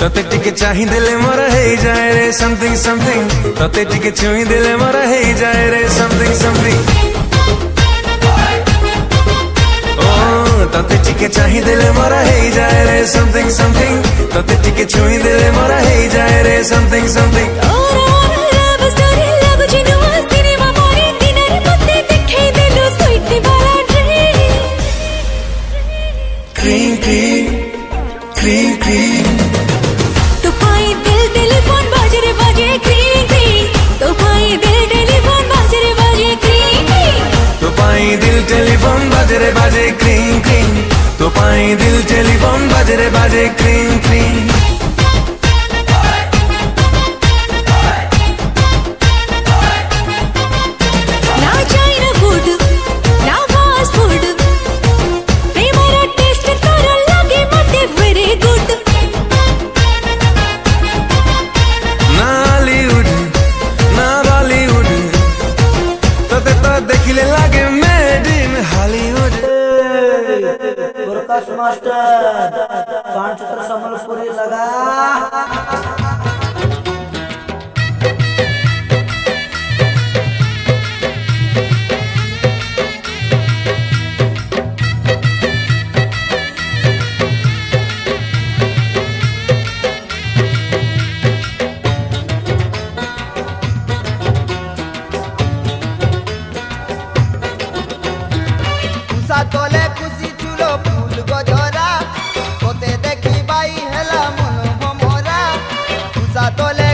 তোতে টিকে চাহি দিলে মোরা হেই যায় রে সামথিং সামথিং তোতে টিকে ছুঁই দিলে মোরা হেই যায় রে সামথিং সামথিং ও তোতে টিকে চাহি দিলে মোরা হেই যায় রে সামথিং সামথিং তোতে টিকে ছুঁই দিলে মোরা হেই যায় রে something something cream cream cream cream तो पाई दिल टेलीफोन बाजे रे बाजे क्रीम क्रीम तो पाई दिल टेलीफोन बाजे रे बाजे क्रीम क्रीम तो पाई दिल टेलीफोन बाजे रे बाजे क्रीम क्रीम तो पाई दिल टेलीफोन बाजे रे बाजे क्रीम क्रीम ना चाइना फूड ना फास्ट फूड प्रेमरा टेस्ट तोरा लागे मते वेरी गुड ना हॉलीवुड ना बॉलीवुड तोते तो देखिले लागे made in Hollywood Prakash master पांचतर संबलपुरी लगा তলে খুশি ছিল ফুল গজরা ওতে দেখি বাই হেলা মন ভমরা তলে